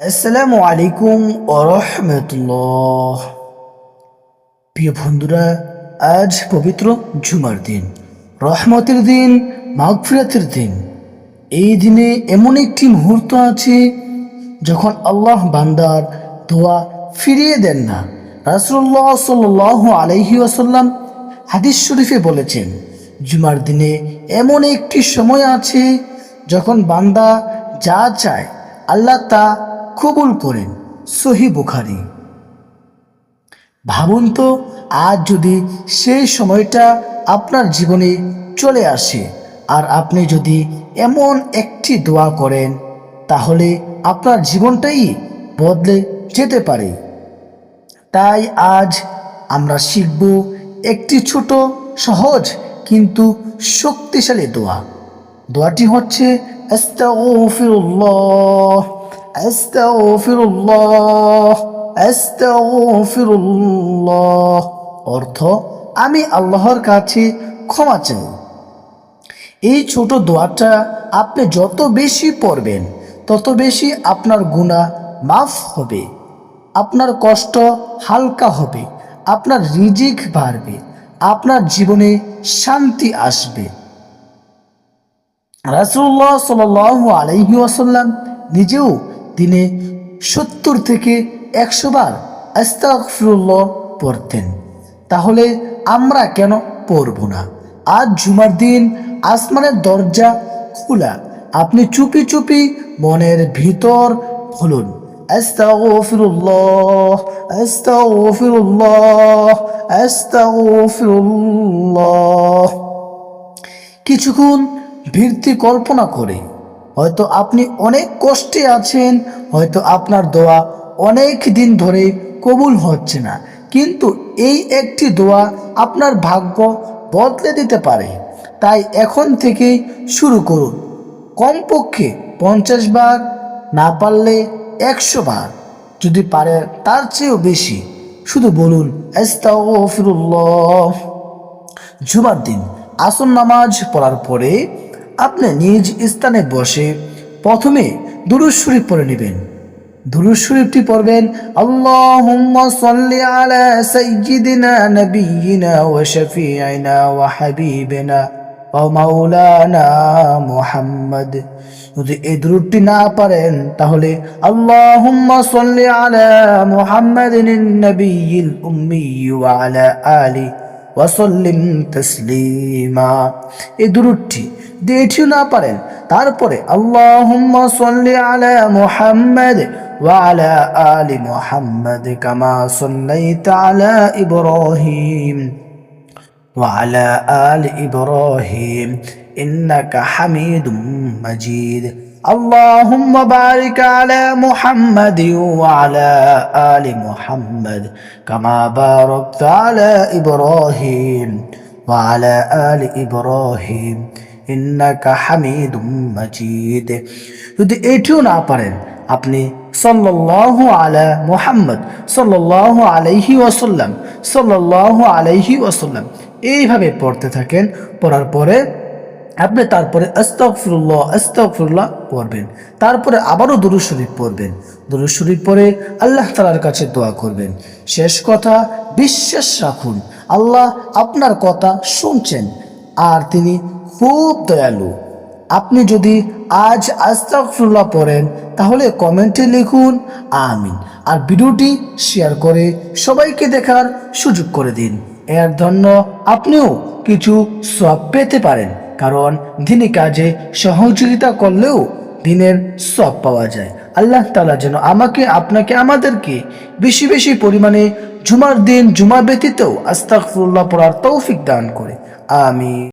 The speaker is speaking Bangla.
আসসালামু আলাইকুম ওয়া রাহমাতুল্লাহ। প্রিয় বন্ধুরা, আজ পবিত্র জুমার দিন, রহমতের দিন, মাগফিরাতের দিন। এই দিনে এমন একটি মুহূর্ত আছে যখন আল্লাহ বান্দার দোয়া ফিরিয়ে দেন না। রাসূলুল্লাহ সাল্লাল্লাহু আলাইহি ওয়াসাল্লাম হাদিস শরীফে বলেছেন, জুমার দিনে এমন একটি সময় আছে যখন বান্দা যা চায় আল্লাহ তা কবুল করেন। সহিহ বুখারী। ভাবুন তো, আজ যদি সেই সময়টা আপনার জীবনে চলে আসে আর আপনি যদি এমন একটি দোয়া করেন, তাহলে আপনার জীবনটাই বদলে যেতে পারে। তাই আজ আমরা শিখব একটি ছোট, সহজ কিন্তু শক্তিশালী দোয়া। দোয়াটি হচ্ছে আস্তাগফিরুল্লাহ, আস্তাগফিরুল্লাহ, আস্তাগফিরুল্লাহ। অর্থ, আমি আল্লাহর কাছে ক্ষমা চাই। এই ছোট দোয়াটা আপনি যত বেশি পড়বেন, তত বেশি আপনার গুনাহ মাফ হবে, আপনার কষ্ট হালকা হবে, আপনার রিজিক বাড়বে, আপনার জীবনে শান্তি আসবে। রাসূলুল্লাহ সাল্লাল্লাহু আলাইহি ওয়াসাল্লাম নিজেও দিনে 70 থেকে 100 বার আস্তাগফিরুল্লাহ পড়তেন। তাহলে আমরা কেন পড়ব না? আজ জুমার দিন, আসমানের দরজা খোলা, আপনি চুপি চুপি মনের ভিতর বলুন, আস্তাগফিরুল্লাহ, আস্তাগফিরুল্লাহ, আস্তাগফিরুল্লাহ। কিছুক্ষণ ভীতি কল্পনা করে, হয়তো আপনি অনেক কষ্টে আছেন, হয়তো আপনার দোয়া অনেক দিন ধরে কবুল হচ্ছে না, কিন্তু এই একটি দোয়া আপনার ভাগ্য বদলে দিতে পারে। তাই এখন থেকে শুরু করুন। কমপক্ষে 50 বার, না পারলে 100 বার, যদি পারে তার চেয়েও বেশি। শুধু বলুন আস্তাগফিরুল্লাহ। জুমার দিন আসর নামাজ পড়ার পরে আপনি নিজ স্থানে বসে প্রথমে দুরূদ শরীফ পড়ে নেবেন। দুরূদ শরীফটি পড়বেন, আল্লাহুম্মা সাল্লি আলা সাইয়্যিদিনা নাবিয়িনা ওয়া শাফিঈনা ওয়া হাবিবিনা ওয়া মাওলানা মুহাম্মদ। যদি এই দুরূদটি না পারেন, তাহলে আল্লাহুম্মা সাল্লি আলা মুহাম্মাদিন নাবিয়্যিল উম্মি ওয়া আলা আলি ওয়াসাল্লিম তাসলিমা। এই দুরূদটি যদি এটিও না পারেন, তারপরে আল্লাহুম্মা সাল্লি আলা মুহাম্মাদ ওয়া আলা আলি মুহাম্মাদ কামা সাল্লাইতা আলা ইব্রাহিম ওয়া আলা আলি ইব্রাহিম ইন্নাকা হামিদুম মাজিদ। اللهم بارك على محمد وعلى آل محمد كما باركت على إبراهيم وعلى آل إبراهيم إنك حميد مجيد। যদি এটিও না পারেন, আপনি সাল্লাল্লাহু আলা মুহাম্মদ সাল্লাল্লাহু আলাইহি ওয়াসাল্লাম সাল্লাল্লাহু আলাইহি ওয়াসাল্লাম এইভাবে পড়তে থাকেন। পড়ার পরে আপনি তারপরে আস্তাগফিরুল্লাহ আস্তাগফিরুল্লাহ পড়বেন। তারপরে আবারও দুরূদ শরীফ পড়বেন। দুরূদ শরীফ পড়ে আল্লাহ তাআলার কাছে দোয়া করবেন। শেষ কথা, বিশ্বাস রাখুন, আল্লাহ আপনার কথা শুনছেন আর তিনি খুব দয়ালু। আপনি যদি আজ আস্তাগফিরুল্লাহ পড়েন, তাহলে কমেন্টে লিখুন আমিন, আর ভিডিওটি শেয়ার করে সবাইকে দেখার সুযোগ করে দিন। এর জন্য আপনিও কিছু সওয়াব পেতে পারেন, কারণ দিনী কাজে সহযোগিতা করলেও দিনের সওয়াব পাওয়া যায়। আল্লাহ তাআলা যেন আমাকে, আপনাকে, আমাদেরকে বেশি বেশি পরিমাণে জুমার দিন, জুমা ব্যতীত আস্তাগফিরুল্লাহ পড়ার তৌফিক দান করে। আমিন।